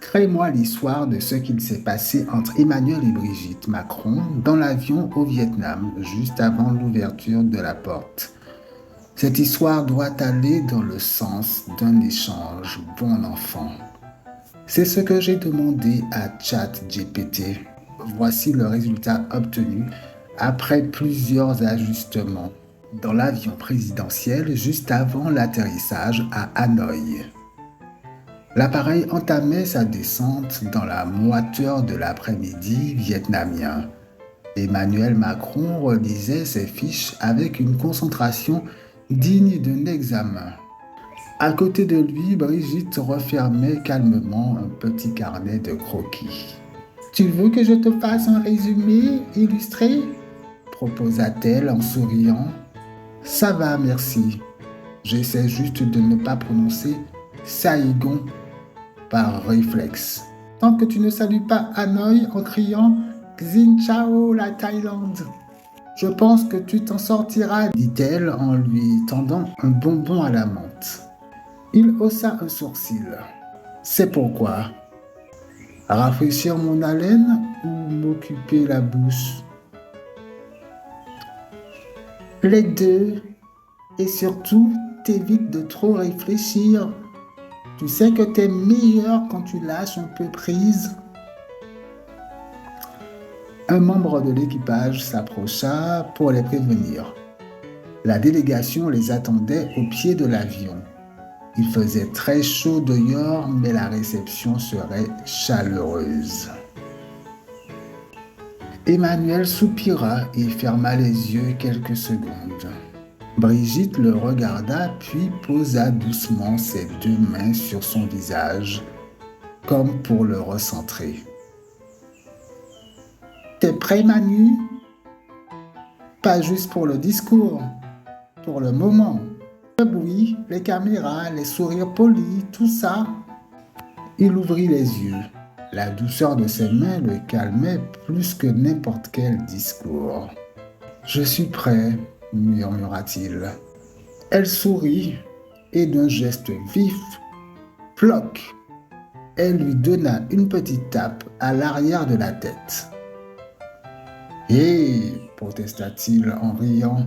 Crée-moi l'histoire de ce qu'il s'est passé entre Emmanuel et Brigitte Macron dans l'avion au Vietnam, juste avant l'ouverture de la porte. Cette histoire doit aller dans le sens d'un échange bon enfant. C'est ce que j'ai demandé à ChatGPT. Voici le résultat obtenu après plusieurs ajustements dans l'avion présidentiel juste avant l'atterrissage à Hanoï. L'appareil entamait sa descente dans la moiteur de l'après-midi vietnamien. Emmanuel Macron relisait ses fiches avec une concentration digne d'un examen. À côté de lui, Brigitte refermait calmement un petit carnet de croquis. « Tu veux que je te fasse un résumé illustré ?» proposa-t-elle en souriant. « Ça va, merci. J'essaie juste de ne pas prononcer Saigon par réflexe. Tant que tu ne salues pas Hanoï en criant Xin Chao la Thaïlande. Je pense que tu t'en sortiras, dit-elle en lui tendant un bonbon à la menthe. Il haussa un sourcil. C'est pourquoi? Rafraîchir mon haleine ou m'occuper la bouche? Les deux. Et surtout, t'évites de trop réfléchir. Tu sais que t'es meilleur quand tu lâches un peu prise. Un membre de l'équipage s'approcha pour les prévenir. La délégation les attendait au pied de l'avion. Il faisait très chaud dehors, mais la réception serait chaleureuse. Emmanuel soupira et ferma les yeux quelques secondes. Brigitte le regarda puis posa doucement ses deux mains sur son visage, comme pour le recentrer. « T'es prêt, Manu? Pas juste pour le discours, pour le moment. Le bruit, les caméras, les sourires polis, tout ça. » Il ouvrit les yeux. La douceur de ses mains le calmait plus que n'importe quel discours. « Je suis prêt, » murmura-t-il. Elle sourit et d'un geste vif, ploc, elle lui donna une petite tape à l'arrière de la tête. « Hé !» protesta-t-il en riant.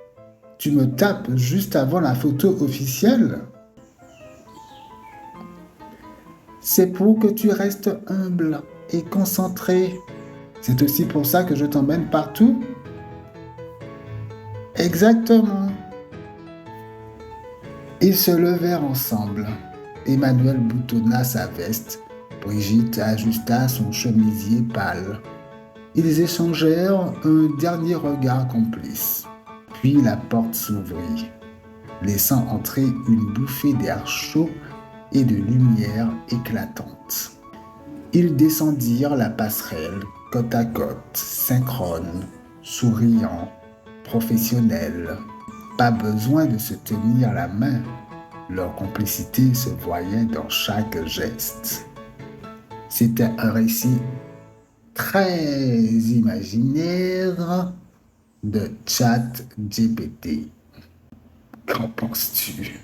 « Tu me tapes juste avant la photo officielle? C'est pour que tu restes humble et concentré. C'est aussi pour ça que je t'emmène partout? » Exactement. Ils se levèrent ensemble. Emmanuel boutonna sa veste. Brigitte ajusta son chemisier pâle. Ils échangèrent un dernier regard complice. Puis la porte s'ouvrit, laissant entrer une bouffée d'air chaud et de lumière éclatante. Ils descendirent la passerelle, côte à côte, synchrones, souriants, professionnels. Pas besoin de se tenir la main. Leur complicité se voyait dans chaque geste. C'était un récit très imaginaire de ChatGPT. Qu'en penses-tu?